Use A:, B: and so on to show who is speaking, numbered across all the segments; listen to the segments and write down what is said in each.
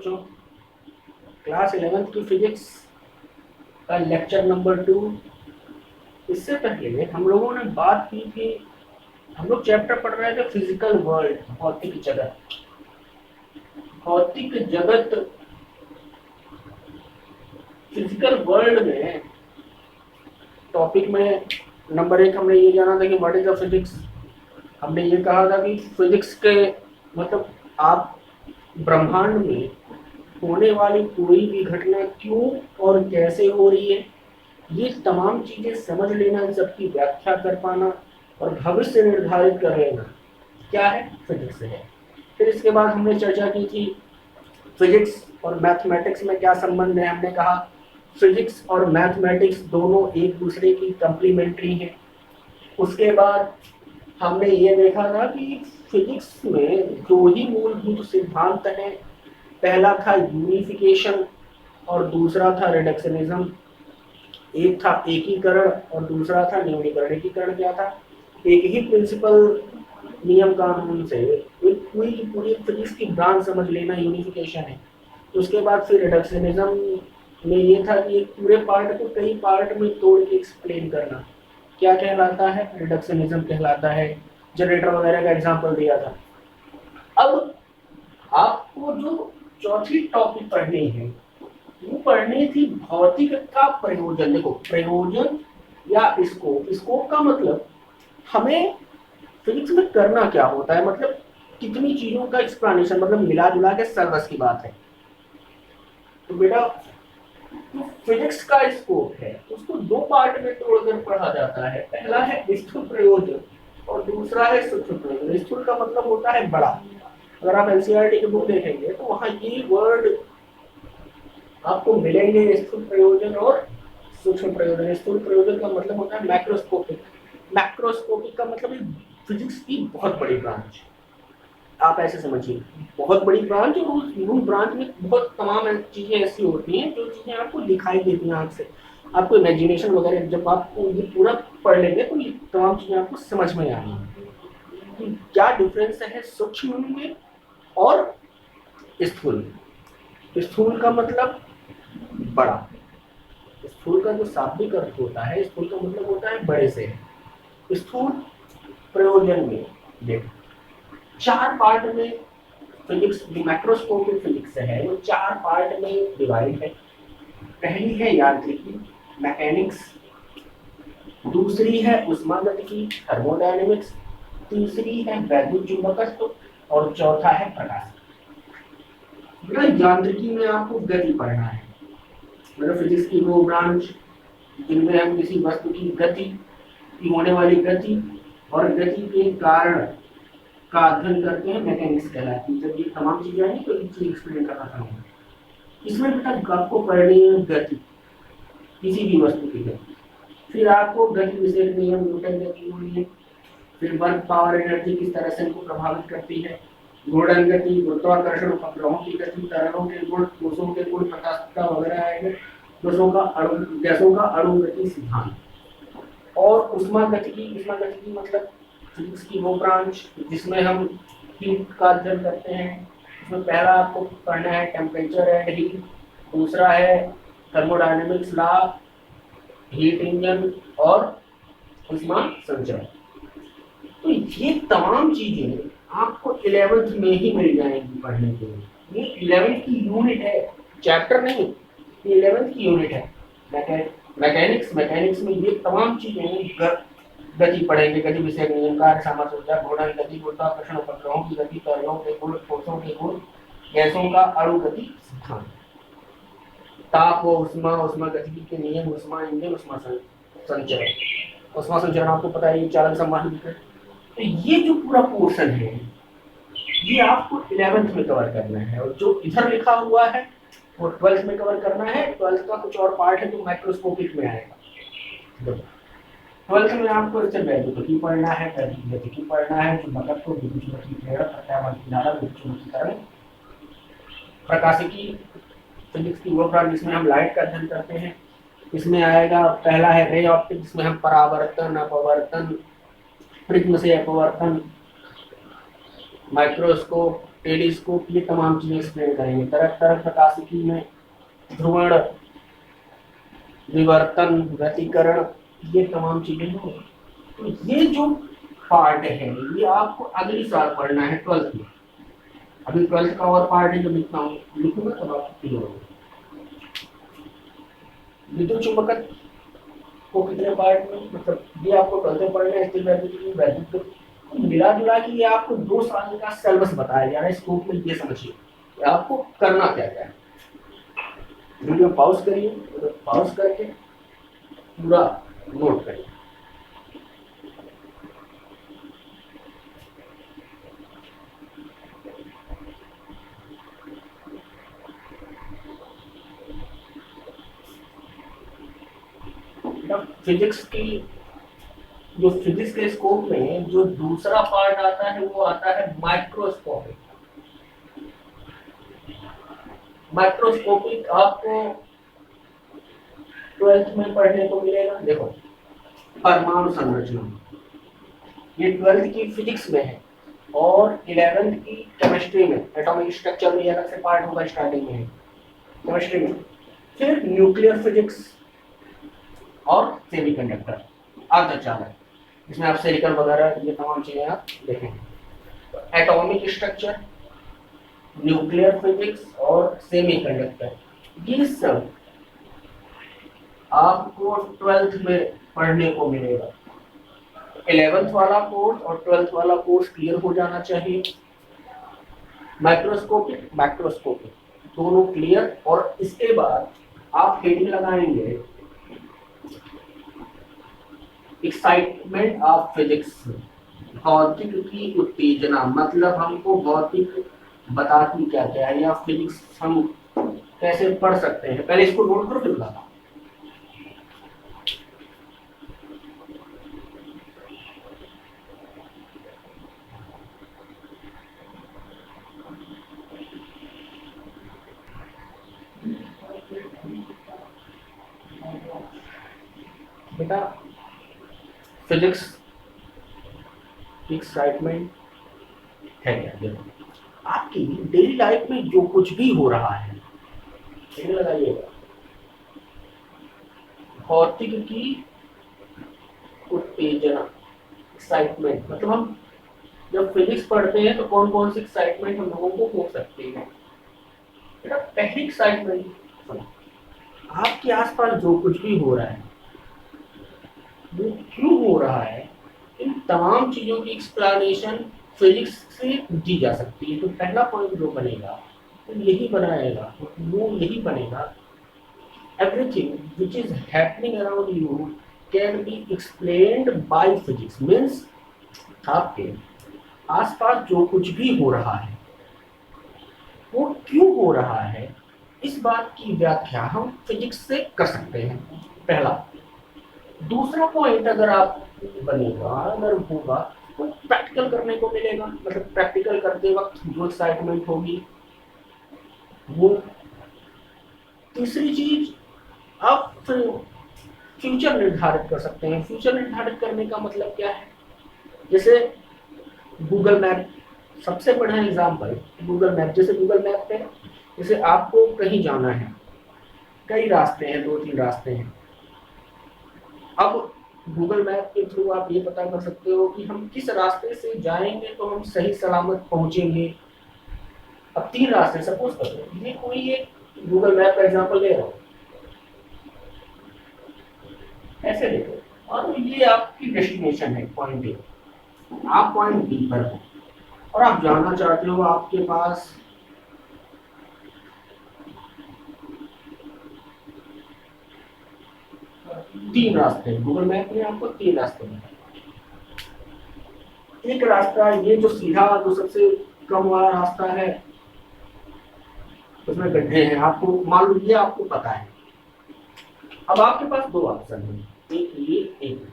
A: बच्चों, class 11th की physics का लेक्चर नंबर 2। इससे पहले हम लोगों ने बात की थी, हम लोग चैप्टर पढ़ रहे थे फिजिकल वर्ल्ड, भौतिक जगत। भौतिक जगत, फिजिकल वर्ल्ड में टॉपिक में नंबर 1 हमने ये जाना था कि व्हाट इज द फिजिक्स। हमने ये कहा था कि फिजिक्स के मतलब आप ब्रह्मांड में होने वाली कोई भी घटना क्यों और कैसे हो रही है, ये तमाम चीजें समझ लेना, इन सबकी व्याख्या कर पाना और भविष्य निर्धारित कर लेना क्या है, फिजिक्स है। फिर इसके बाद हमने चर्चा की थी फिजिक्स और मैथमेटिक्स में क्या संबंध है। हमने कहा फिजिक्स और मैथमेटिक्स दोनों एक दूसरे की कंप्लीमेंट्री हैं। उसके बाद हमने ये देखा था कि फिजिक्स में दो ही मूलभूत सिद्धांत हैं, पहला था यूनिफिकेशन और दूसरा था रिडक्शनिज्म। एक था एकीकरण और दूसरा था न्यूनीकरण। एकीकरण क्या था, एक ही प्रिंसिपल नियम कानून से एक पूरी फिजिक्स की ब्रांच समझ लेना यूनिफिकेशन है। उसके बाद फिर रिडक्शनिज्म में ये था कि एक पूरे पार्ट को कई पार्ट में तोड़ के एक्सप्लेन करना क्या कहलाता है, रिडक्शनिज्म कहलाता है। जनरेटर वगैरह का एग्जांपल दिया था। अब आपको जो चौथी टॉपिक पढ़नी है वो पढ़नी थी भौतिक का प्रयोजन। देखो, प्रयोजन या स्कोप, स्कोप का मतलब हमें फिजिक्स में करना क्या होता है, मतलब कितनी चीजों का एक्सप्लेनेशन, मतलब मिला जुला के सर्वस की बात है। तो बेटा जो फिजिक्स का स्कोप है उसको दो पार्ट में तोड़कर पढ़ा जाता है। पहला है स्थूल प्रयोजन और दूसरा है सूक्ष्म प्रयोजन। स्थूल का मतलब होता है बड़ा। अगर आप एनसीईआरटी की बुक देखेंगे तो वहां ये वर्ड आपको मिलेंगे, स्थूल प्रयोजन और सूक्ष्म प्रयोजन। स्थूल प्रयोजन का मतलब होता है मैक्रोस्कोपिक। मैक्रोस्कोपिक का मतलब फिजिक्स की बहुत बड़ी ब्रांच, आप ऐसे समझिए, बहुत बड़ी ब्रांच। और उस ब्रांच में बहुत तमाम चीजें ऐसी होती हैं जो चीजें आपको दिखाई देती हैं आंख से, आपको इमेजिनेशन वगैरह, जब आपको ये पूरा पढ़ लेंगे तो ये तमाम चीजें आपको समझ में आएंगी कि क्या डिफरेंस है सूक्ष्म में और स्थूल में। स्थूल का मतलब बड़ा, स्थूल का जो शाब्दिक अर्थ होता है, स्थूल का मतलब होता है बड़े से। स्थूल प्रयोजन में देखो 4 पार्ट में फिजिक्स, जो मैक्रोस्कोपिक फिजिक्स है वो 4 पार्ट में डिवाइड है। पहली है यांत्रिकी, मैकेनिक्स, दूसरी है ऊष्मागतिकी, थर्मोडायनेमिक्स, तीसरी है वैद्युत चुंबकत्व और चौथा है प्रकाश। यांत्रिकी में आपको गति पढ़ना है, मतलब फिजिक्स की वो ब्रांच जिनमें हम किसी वस्तु की गति की होने वाली गति और गति के कारण का अध्ययन करते हैं, मैकेनिक्स कहलाती है। जब ये तमाम चीजें आएंगी तो एक चीज एक्सप्लेन करना चाहूंगा। इसमें बेटा आपको पढ़नी है गति, किसी भी वस्तु की गति। फिर आपको गति विषयक नियम, न्यूटन गति होनी है। फिर वर्क, पावर, एनर्जी किस तरह से इनको प्रभावित करती है, घूर्णन गति, गुरुत्वाकर्षण, उपग्रहों की गति, तरलों के गुण, कोषों के गुण, प्रकाशिकता वगैरह आएंगे। गैसों का अणु गति सिद्धांत और ऊष्मागतिकी। ऊष्मागतिकी मतलब फिजिक्स की वो ब्रांच जिसमें हम हीट का अध्ययन करते हैं। इसमें पहला आपको पढ़ना है टेम्परेचर एंड हीट, दूसरा है थर्मोडायनेमिक्स लॉ, हीट इंजन और ऊष्मा संचरण। तो ये तमाम चीजें आपको 11th में ही मिल जाएंगी पढ़ने के लिए। ये 11th की यूनिट है, चैप्टर नहीं, ये 11th की यूनिट है। मैकेनिक्स में ये तमाम चीजें गति पढ़ेंगे, गति विषयक नियम, कार्य, सामर्थ्य, ऊर्जा, घूर्णन गति, गुरुत्वाकर्षण, उपग्रहों की गति, तरलों के गुण, ठोसों के गुण, गैसों का अणु गति सिद्धांत, ताप व उष्मा, ऊष्मागतिकी के नियम, ऊष्मा इंजन, ऊष्मा संचरण। ऊष्मा संचरण आपको पता है, ये चालक संवाहक है। तो ये जो पूरा पोर्शन है ये आपको 11th में कवर करना है, और जो इधर लिखा हुआ है वो 12th में कवर करना है। 12th का कुछ और पार्ट है जो माइक्रोस्कोपिक में आएगा। 12th में आपको इससे वैद्युतिकी पढ़ना है, गतिकी पढ़ना है, चुंबकत्व, विद्युत चुम्बकीय प्रेरण, प्रत्यावर्ती धारा, विद्युत चुम्बकीकरण, प्रकाशिकी, फिजिक्स की वो ब्रांच जिसमें हम लाइट का अध्ययन करते हैं। इसमें आएगा पहला है रे ऑप्टिक्स, जिसमें हम परावर्तन, अपवर्तन, प्रिज्म से अपवर्तन, माइक्रोस्कोप, टेलीस्कोप, ये तमाम चीजें एक्सप्लेन करेंगे। तरह तरह प्रकाशिकी में ध्रुवण, विवर्तन, व्यतिकरण, ये तमाम चीजें होंगी। तो ये जो पार्ट है ये आपको अगली साल पढ़ना है 12th में। अभी 12th का और पार्ट है, जब लिखूंगा तब आपको क्लियर होगा। विद्युत चुंबकत्व को कितने पार्ट में, मतलब ये आपको 12th में पढ़ना है। स्थिर वैद्युत, वैद्युत मिला जुला के ये आपको 2 साल का सिलेबस बताया जा रहा है। स्कूल में ये समझिए कि आपको करना क्या क्या है। वीडियो पॉज करिए, पॉज करके पूरा नोट करिए। फिजिक्स की, जो फिजिक्स के स्कोप में जो दूसरा पार्ट आता है वो आता है माइक्रोस्कोपिक। माइक्रोस्कोपिक आपको 12th में पढ़ने को मिलेगा। देखो, परमाणु संरचना, ये 12th की फिजिक्स में है, और 11th की केमिस्ट्री में, एटॉमिक स्ट्रक्चर में अलग से पार्ट होगा, स्टार्टिंग में केमिस्ट्री में। फिर न्यूक्लियर फिजिक्स और सेमीकंडक्टर, अर्धचालक, इसमें आप सिलिकॉन वगैरह ये तमाम चीजें आप देखेंगे। तो एटॉमिक स्ट्रक्चर, न्यूक्लियर फिजिक्स और सेमीकंडक्टर, ये सब आपको 12th में पढ़ने को मिलेगा। 11th वाला कोर्स और 12th वाला कोर्स क्लियर हो जाना चाहिए। माइक्रोस्कोपिक, मैक्रोस्कोपिक दोनों क्लियर, और इसके बाद आप हेडिंग लगाएंगे एक्साइटमेंट ऑफ फिजिक्स, भौतिक की उत्तेजना। मतलब हमको भौतिक बताती क्या क्या है, या फिजिक्स हम कैसे पढ़ सकते हैं। पहले इसको नोट करो फिर बताता हूं। बेटा, फिजिक्स एक्साइटमेंट है क्या? देखो, आपकी डेली लाइफ में जो कुछ भी हो रहा है, लगाइएगा, भौतिक की उत्तेजना, एक्साइटमेंट। मतलब हम जब फिजिक्स पढ़ते हैं तो कौन कौन सी एक्साइटमेंट हम लोगों को हो सकती है। बेटा, पहली एक्साइटमेंट, आपके आसपास जो कुछ भी हो रहा है वो क्यों हो रहा है, इन तमाम चीजों की एक्सप्लेनेशन फिजिक्स से दी जा सकती है। तो पहला पॉइंट जो बनेगा तो यही बनाएगा, वो यही बनेगा, everything which is happening around you can be explained bye physics. Means आपके आसपास जो कुछ भी हो रहा है वो क्यों हो रहा है, इस बात की व्याख्या हम फिजिक्स से कर सकते हैं। पहला। दूसरा पॉइंट अगर आप बनेगा, अगर होगा, तो प्रैक्टिकल करने को मिलेगा। मतलब प्रैक्टिकल करते वक्त जो एक्साइटमेंट होगी वो। तीसरी चीज, आप फ्यूचर निर्धारित कर सकते हैं। फ्यूचर निर्धारित करने का मतलब क्या है, जैसे गूगल मैप सबसे बड़ा एग्जाम्पल, गूगल मैप। जैसे गूगल मैप पे जैसे आपको कहीं जाना है, कई रास्ते हैं, 2-3 रास्ते हैं। अब गूगल मैप के थ्रू आप ये पता कर सकते हो कि हम किस रास्ते से जाएंगे तो हम सही सलामत पहुंचेंगे। अब 3 रास्ते सपोज करो, ये कोई एक गूगल मैप का एग्जांपल ले रहा हूं, ऐसे देखो, और ये आपकी डेस्टिनेशन है, पॉइंट ए। आप पॉइंट बी पर हो और आप जाना चाहते हो, आपके पास तीन रास्ते, गूगल मैप ने आपको 3 रास्ते बताए। एक रास्ता ये जो सीधा, जो सबसे कम वाला रास्ता है, उसमें गड्ढे हैं, आपको मान लो ये आपको पता है। अब आपके पास 2 ऑप्शन है, एक ये, एक।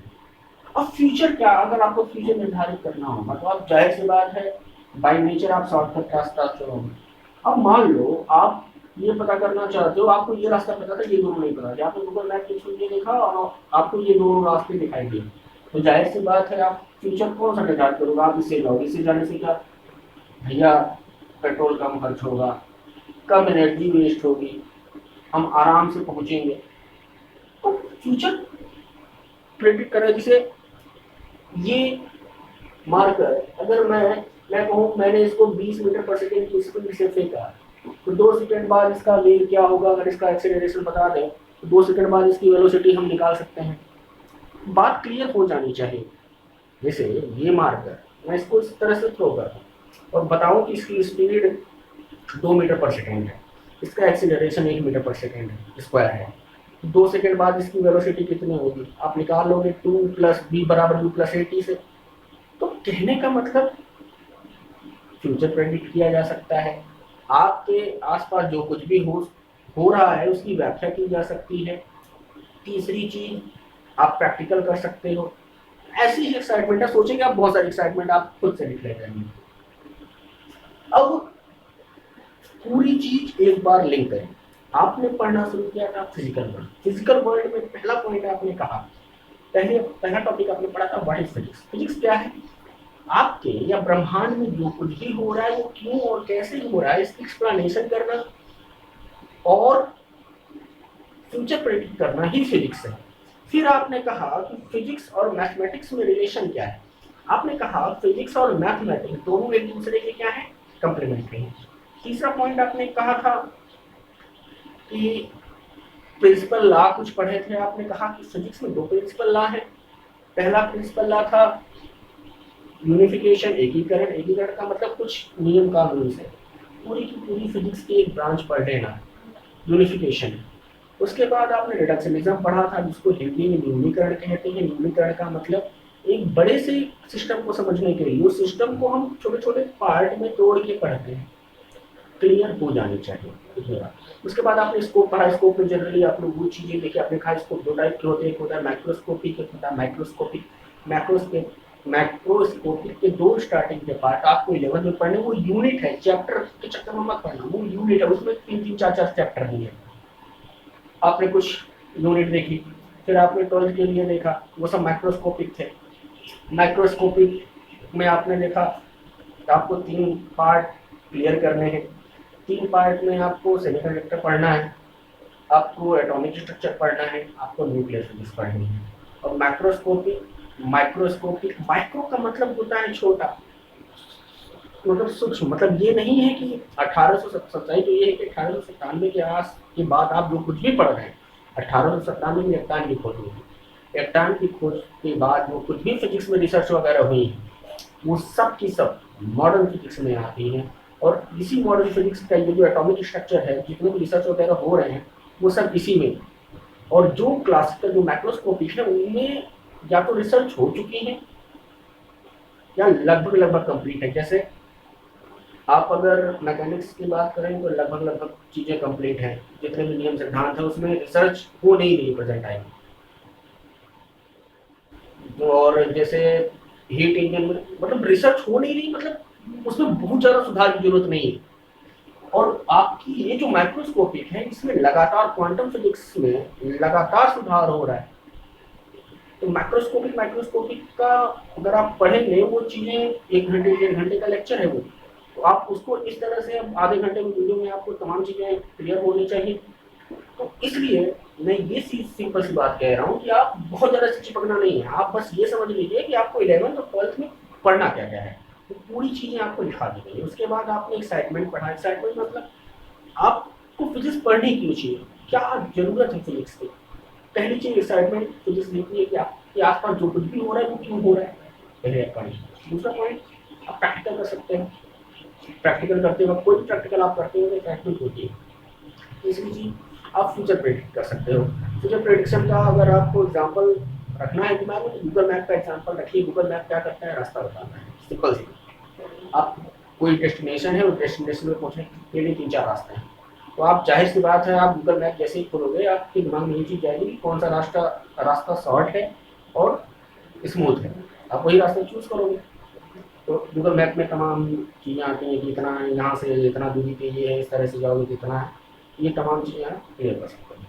A: अब फ्यूचर क्या, अगर आपको फ्यूचर निर्धारित करना होगा तो आप, जाहिर सी बात है, बाय नेचर आप शॉर्टकट रास्ता चुनोगे। अब मान लो आप ये पता करना चाहते हो, आपको ये रास्ता पता था, ये दोनों नहीं पता था, आपने गूगल मैप के थ्रू ये देखा और आपको ये दोनों रास्ते दिखाई दिए, तो जाहिर सी बात है आप फ्यूचर कौन सा निर्धारित करोगे। आप इससे जाओगे, इससे जाने से क्या भैया पेट्रोल कम खर्च होगा, कम एनर्जी वेस्ट होगी, हम आराम से पहुंचेंगे। तो फ्यूचर प्रेडिक्ट करें, जिसे ये मार्कर अगर मैं कहूँ मैंने इसको 20 मीटर पर सेकेंड की स्पीड से फेंका, तो 2 सेकंड बाद इसका वेग क्या होगा, अगर इसका एक्सेलरेशन बता दें तो 2 सेकंड बाद इसकी वेलोसिटी हम निकाल सकते हैं। बात क्लियर हो जानी चाहिए। जैसे ये मार्कर मैं इसको इस तरह से थ्रो करता हूँ और बताऊँ कि इसकी स्पीड 2 मीटर पर सेकेंड है, इसका एक्सीलरेशन 1 मीटर पर सेकेंड स्क्वायर है, 2 सेकेंड बाद इसकी वेलोसिटी कितनी होगी आप निकाल लोगे, 2 + b = u + at से। तो कहने का मतलब फ्यूचर प्रेडिक्ट किया जा सकता है, आपके आसपास जो कुछ भी हो रहा है उसकी व्याख्या की जा सकती है। तीसरी चीज, आप प्रैक्टिकल कर सकते हो। ऐसी ही एक्साइटमेंट है, सोचेंगे आप बहुत सारी एक्साइटमेंट आप खुद से डिक्लेयर करेंगे। अब पूरी चीज एक बार लिंक करें। आपने पढ़ना शुरू किया था फिजिकल वर्ल्ड। फिजिकल वर्ल्ड में पहला पॉइंट आपने कहा, पहला टॉपिक आपने पढ़ा था व्हाट इज फिजिक्स। फिजिक्स क्या है? आपके या ब्रह्मांड में जो कुछ भी हो रहा है वो क्यों और कैसे हो रहा है इसकी एक्सप्लेनेशन करना और फ्यूचर प्रेडिक्ट करना ही फिजिक्स है। फिर आपने कहा कि फिजिक्स और मैथमेटिक्स में रिलेशन क्या है। आपने कहा फिजिक्स और मैथमेटिक्स दोनों एक दूसरे के क्या है, कंप्लीमेंट्री है। तीसरा पॉइंट आपने कहा था कि प्रिंसिपल लॉ कुछ पढ़े थे। आपने कहा कि फिजिक्स में 2 प्रिंसिपल लॉ है। पहला प्रिंसिपल लॉ था यूनिफिकेशन, एकीकरण। एकीकरण का मतलब कुछ नियम कानून से पूरी की पूरी फिजिक्स की एक ब्रांच पढ़ लेना, यूनिफिकेशन। उसके बाद आपने रिडक्शनिज्म पढ़ा था, जिसको हिंदी में न्यूनीकरण कहते हैं। न्यूनीकरण का मतलब एक बड़े से सिस्टम को समझने के लिए उस सिस्टम को हम छोटे छोटे पार्ट में तोड़ के पढ़ते हैं, क्लियर हो जानी चाहिए। उसके बाद आपने स्कोप पढ़ा। स्कोप में जनरली आप लोग वो चीजें देखिए, आपने कहा स्कोप 2 टाइप के होते हैं, एक होता है मैक्रोस्कोपिक, एक होता है माइक्रोस्कोपिक। मैक्रोस्कोपिक के 2 स्टार्टिंग के पार्ट आपको 11th में पढ़ने, वो यूनिट है, चैप्टर के चक्कर में मत पढ़ना, वो यूनिट है, उसमें 3-3, 4-4 चैप्टर नहीं है। आपने कुछ यूनिट देखी, फिर आपने 12th के लिए देखा, वो सब माइक्रोस्कोपिक थे। माइक्रोस्कोपिक में आपने देखा आपको 3 पार्ट क्लियर करने हैं। 3 पार्ट में आपको सेमीकंडक्टर पढ़ना है, आपको एटॉमिक स्ट्रक्चर पढ़ना है, आपको न्यूक्लियर फिजिक्स पढ़नी है। और माइक्रोस्कोपिक, माइक्रो का मतलब होता है छोटा, मतलब सूक्ष्म। मतलब ये नहीं है कि 1897, तो ये है कि 1897 के आस के बाद आप जो कुछ भी पढ़ रहे हैं, 1897 में इलेक्ट्रॉन की खोज हुई। इलेक्ट्रॉन की खोज के बाद जो कुछ भी फिजिक्स में रिसर्च वगैरह हुई वो सब की सब मॉडर्न फिजिक्स में आती हैं। और इसी मॉडर्न फिजिक्स का ये जो एटॉमिक स्ट्रक्चर है, जितने भी रिसर्च वगैरह हो रहे हैं वो सब इसी में। और जो क्लासिकल जो माइक्रोस्कोपिक है उनमें या तो रिसर्च हो चुकी है या लगभग कंप्लीट है। जैसे आप अगर मैकेनिक्स की बात करें तो लगभग चीज़ें कंप्लीट हैं, जितने भी नियम सिद्धांत है उसमें रिसर्च हो नहीं रही प्रेजेंट टाइम। और जैसे हीट इंजन में मतलब रिसर्च हो नहीं रही, मतलब उसमें बहुत ज़्यादा सुधार की जरूरत नहीं है। और आपकी ये जो माइक्रोस्कोपिक है इसमें लगातार क्वांटम फिजिक्स में लगातार सुधार हो रहा है। तो माइक्रोस्कोपिक का अगर आप पढ़ेंगे वो चीज़ें 1 घंटे 1.5 घंटे का लेक्चर है वो, तो आप उसको इस तरह से आधे घंटे में वीडियो में आपको तमाम चीज़ें क्लियर होनी चाहिए। तो इसलिए मैं ये सिंपल सी बात कह रहा हूँ कि आप बहुत ज़्यादा से चिपकना नहीं है, आप बस ये समझ लीजिए कि आपको 11th और 12th में पढ़ना क्या क्या है, तो पूरी चीज़ें आपको लिखा दी गई है। उसके बाद आपने एक्साइटमेंट पढ़ा। एक्साइटमेंट मतलब आपको फिजिक्स पढ़नी क्यों चाहिए, क्या जरूरत है फिजिक्स की। पहली चीज एक्साइटमेंट फिजिक्स देखनी है कि आपके आसपास जो कुछ भी हो रहा है वो क्यों हो रहा है, पहले पॉइंट। दूसरा पॉइंट, आप प्रैक्टिकल कर सकते हैं। प्रैक्टिकल करते वक्त कोई भी प्रैक्टिकल आप करते हो तो एक्साइटमेंट होती है। तीसरी चीज, आप फ्यूचर प्रेडिक्ट कर सकते हो। फ्यूचर प्रेडिक्शन का अगर आपको एग्जाम्पल रखना है दिमाग में तो गूगल मैप का एग्जाम्पल रखिए। गूगल मैप क्या करता है, रास्ता बताता है, सिंपल सी। आप कोई डेस्टिनेशन है, उस डेस्टिनेशन में पहुंचने के लिए 3-4 रास्ते हैं, तो आप जाहिर सी बात है आप गूगल मैप जैसे ही खोलोगे आपके दिमाग में ये चीज़ जाएगी कि कौन सा रास्ता शॉर्ट है और स्मूथ है, आप वही रास्ता चूज करोगे। तो गूगल मैप में तमाम चीज़ें आती हैं कि इतना यहाँ से इतना दूरी पे ये है, इस तरह से जाओगे कितना है, ये तमाम चीज़ें आप क्लियर कर सकते हैं।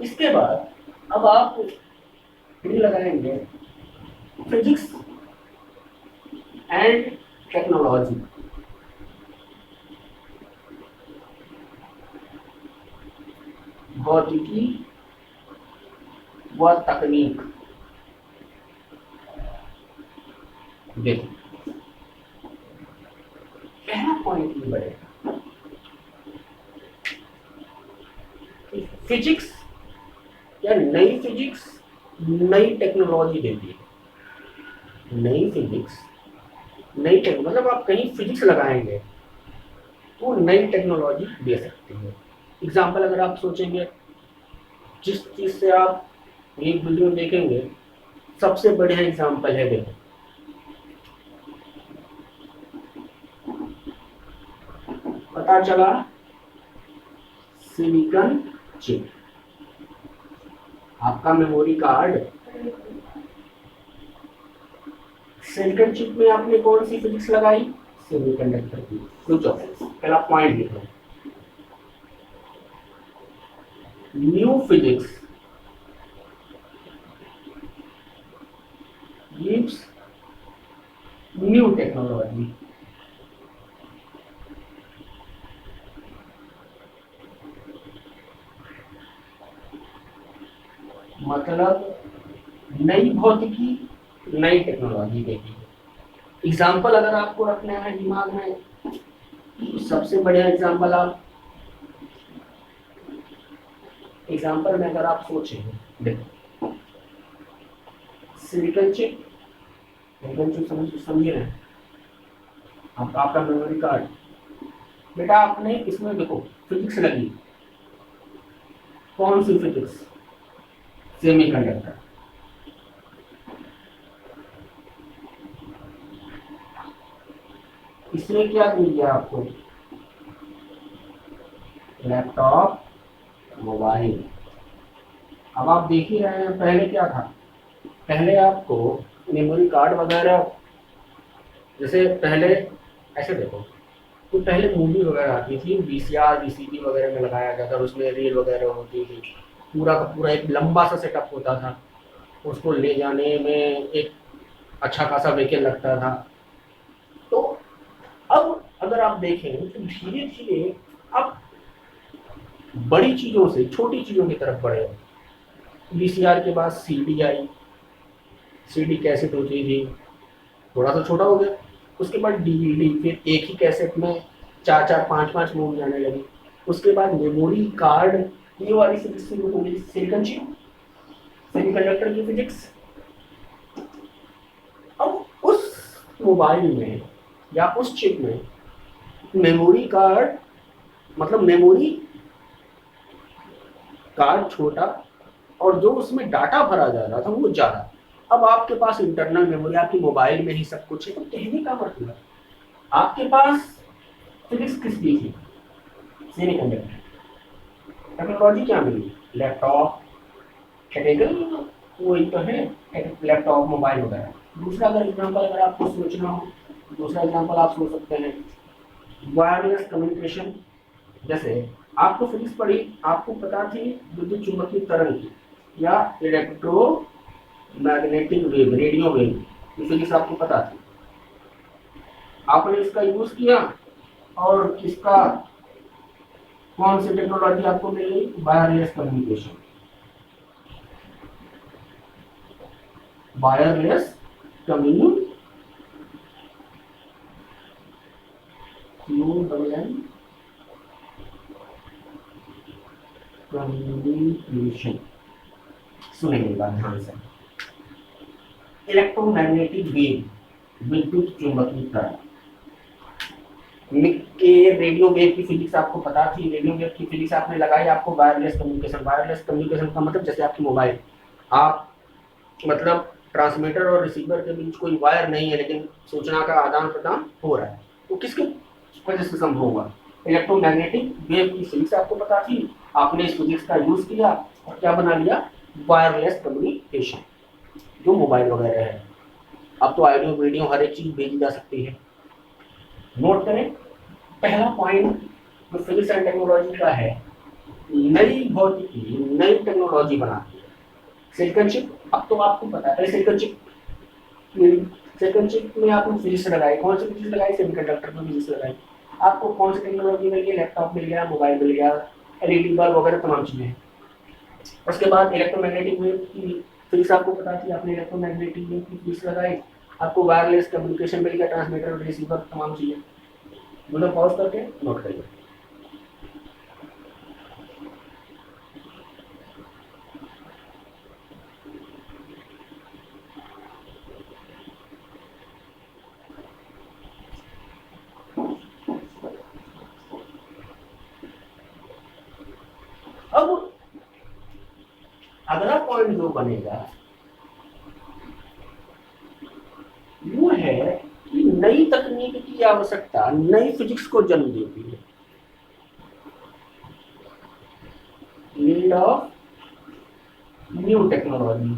A: इसके बाद अब आप लगाएंगे फिजिक्स एंड टेक्नोलॉजी। भौतिकी व तकनीक। देखो पहला पॉइंट ये बढ़ेगा कि फिजिक्स या नई फिजिक्स नई टेक्नोलॉजी देती है। नई फिजिक्स नई मतलब आप कहीं फिजिक्स लगाएंगे वो नई टेक्नोलॉजी दे सकती है। एग्जाम्पल अगर आप सोचेंगे, जिस चीज से आप एक वीडियो देखेंगे, सबसे बढ़िया एग्जाम्पल है, देखो पता चला सिलिकॉन चिप, आपका मेमोरी कार्ड। सिलिकॉन चिप में आपने कौन सी फिजिक्स लगाई? सेमीकंडक्टर की। सोचो, पहला पॉइंट लिखो, new physics gives new technology। मतलब नई भौतिकी नई टेक्नोलॉजी देगी। एग्जाम्पल अगर आपको रखना है दिमाग में, सबसे बढ़िया एग्जाम्पल में अगर आप सोचें, देखो सिलिकॉन चिप समझिए ना, आपका मेमोरी कार्ड, बेटा आपने इसमें देखो फिजिक्स लगी, कौन सी फिजिक्स? सेमीकंडक्टर। इसमें क्या दे दिया आपको? Laptop, mobile. अब आप देख ही रहे हैं, पहले क्या था? पहले आपको मेमोरी कार्ड वगैरह, जैसे पहले ऐसे देखो, तो पहले मूवी वगैरह आती थी, वीसीआर वीसीडी वगैरह में लगाया जाता, और उसमें रील वगैरह होती थी, पूरा का पूरा एक लंबा सा सेटअप होता था, उसको ले जाने में एक अच्छा खासा व्हीकल लगता था। तो अब अगर आप देखें तो धीरे धीरे आप बड़ी चीज़ों से छोटी चीज़ों की तरफ बढ़े। वीसीआर के बाद सीडी आई, सीडी कैसेट होती थी, थोड़ा सा छोटा हो गया, उसके बाद डीवीडी, फिर एक ही कैसेट में 4-4 5-5 मूवी आने लगी। उसके बाद मेमोरी कार्ड, ये वाली फिजिक्स शुरू हो गई, सिलिकॉन चिप, सेमीकंडक्टर की फिजिक्स। अब उस मोबाइल में या उस चिप में मेमोरी कार्ड, मतलब मेमोरी कार्ड छोटा, और जो उसमें डाटा भरा जा रहा था वो ज़्यादा। अब आपके पास इंटरनल मेमोरी आपकी मोबाइल में ही सब कुछ है, तो कहने का मतलब आपके पास फिजिक्स किसकी थी? सेमीकंडक्टर। टेक्नोलॉजी क्या मिली? लैपटॉप, टेक्निकल वही तो है, लैपटॉप, मोबाइल वगैरह। दूसरा अगर एग्जाम्पल अगर आपको सोचना हो, दूसरा एग्जाम्पल आप सोच सकते हैं वायरलेस कम्युनिकेशन। जैसे आपको फिजिक्स पढ़ी, आपको पता थी विद्युत चुंबकीय तरंग की या इलेक्ट्रोमैग्नेटिक वेव, रेडियो वेव, ये फिजिक्स आपको पता थी, आपने इसका यूज किया, और इसका कौन सी टेक्नोलॉजी आपको मिल गई? Wireless communication. वायरलेस कम्युनिकेशन, सुनेंगे बात ध्यान से। इलेक्ट्रोमैग्नेटिक वेव, विद्युत चुंबकीय तरंग के, रेडियो वेव की फिजिक्स आपको पता थी, रेडियो वेव की फिजिक्स आपने लगाई, आपको वायरलेस कम्युनिकेशन। वायरलेस कम्युनिकेशन का मतलब जैसे आपकी मोबाइल, आप मतलब ट्रांसमीटर और रिसीवर के बीच कोई वायर नहीं है, लेकिन सूचना का आदान प्रदान हो रहा है, तो किसके वजह से संभव हुआ? इलेक्ट्रोमैग्नेटिक वेव की फिजिक्स आपको पता थी, आपने इस फिजिक्स का यूज किया और क्या बना लिया? वायरलेस कम्युनिकेशन, जो मोबाइल वगैरह है। अब तो ऑडियो वीडियो हर एक चीज भेजी जा सकती है। नोट करें, पहला पॉइंट जो फिजिक्स एंड टेक्नोलॉजी का है, नई भौतिकी नई टेक्नोलॉजी बनाती है। सिलिकॉन चिप, अब तो आपको पता है, सिलिकॉन चिप में आपने फिजिक्स लगाई, कौन सी फिजिक्स लगाई? सेमीकंडक्टर में फिजिक्स लगाई। आपको कौन सी टेक्नोलॉजी मिल गई? लैपटॉप मिल गया, मोबाइल मिल गया, एलईडी बल्ब वगैरह तमाम चीजें हैं। उसके बाद इलेक्ट्रोमैग्नेटिक वेव की फिजिक्स आपको पता थी, आपने इलेक्ट्रोमैग्नेटिक वेव की फिजिक्स लगाई, आपको वायरलेस कम्युनिकेशन मिल गया, ट्रांसमीटर रिसीवर तमाम चीजें। मतलब पॉज करके नोट करिए। अब अगला पॉइंट जो बनेगा वो है कि नई तकनीक की आवश्यकता नई फिजिक्स को जन्म देती है। Need of new technology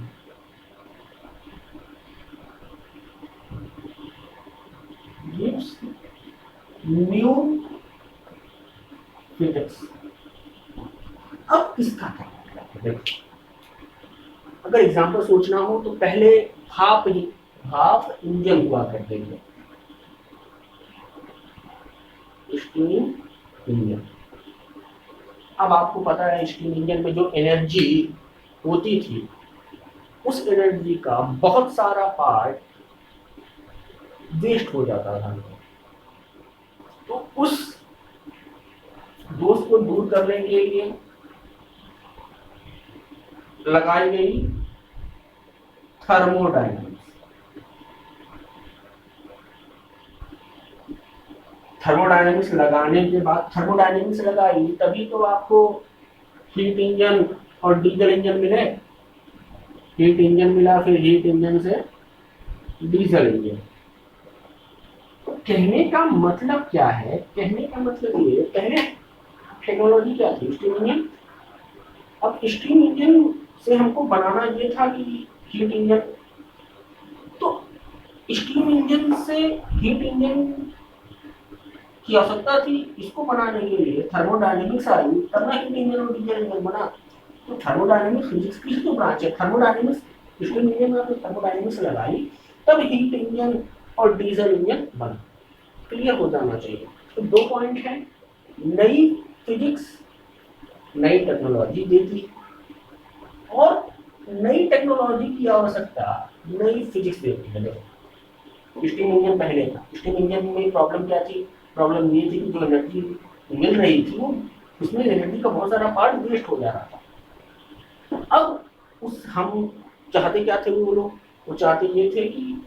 A: gives new physics. अब इसका क्या मतलब है? अगर एग्जाम्पल सोचना हो तो पहले भाप इंजन हुआ करते थे, स्टीम इंजन। अब आपको पता है स्टीम इंजन में जो एनर्जी होती थी, उस एनर्जी का बहुत सारा पार्ट वेस्ट हो जाता था। तो उस दोष को दूर करने के लिए लगाई गई थर्मोडायनामिक्स। थर्मोडायनामिक्स लगाने के बाद थर्मोडायनामिक्स लगाई तभी तो आपको हीट इंजन और डीजल इंजन मिले। हीट इंजन मिला, फिर हीट इंजन से डीजल इंजन। तो कहने का मतलब क्या है? कहने का मतलब ये, पहले टेक्नोलॉजी क्या थी? Steam engine. अब स्टीम इंजन से हमको बनाना ये था कि हीट इंजन। तो स्टीम इंजन से हीट इंजन की आवश्यकता थी, इसको बनाने के लिए थर्मोडायनेमिक्स आई, तब ना हीट इंजन और डीजल इंजन बना। तो थर्मोडायनेमिक्स फिजिक्स की जो ब्रांच है, थर्मोडायनेमिक्स स्टीम इंजन में आपने थर्मोडायनेमिक्स लगाई, तब हीट इंजन और डीजल इंजन बना। क्लियर हो जाना चाहिए। तो 2 पॉइंट है, नई फिजिक्स नई टेक्नोलॉजी देती और नई टेक्नोलॉजी की आवश्यकता नई फिजिक्स देती है। स्टीम इंजन पहले था, स्टीम इंजन में प्रॉब्लम क्या थी? प्रॉब्लम ये थी कि जो एनर्जी मिल रही थी वो उसमें एनर्जी का बहुत सारा पार्ट वेस्ट हो जा रहा था। अब हम चाहते क्या थे वो लोग? वो चाहते ये थे कि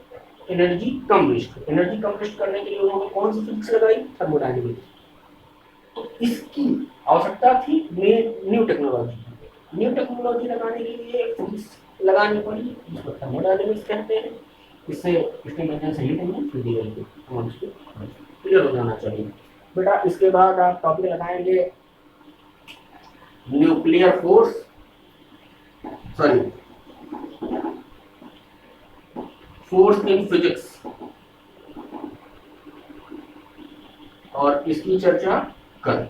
A: एनर्जी कम वेस्ट हो। एनर्जी कम वेस्ट करने के लिए उन्होंने कौन सी फिजिक्स लगाई? थर्मोडायनेमिक्स। तो इसकी आवश्यकता थी न्यू टेक्नोलॉजी। न्यू टेक्नोलॉजी लगाने के लिए फिजिक्स लगानी पड़ी, जिसको थर्मोडायनेमिक्स कहते हैं। इससे स्टीम इंजन से हीट इंजन फिर डीजल इंजन क्लियर हो जाना चाहिए। बेटा इसके बाद आप टॉपिक लगाएंगे nuclear force, sorry force in physics, और इसकी चर्चा करें।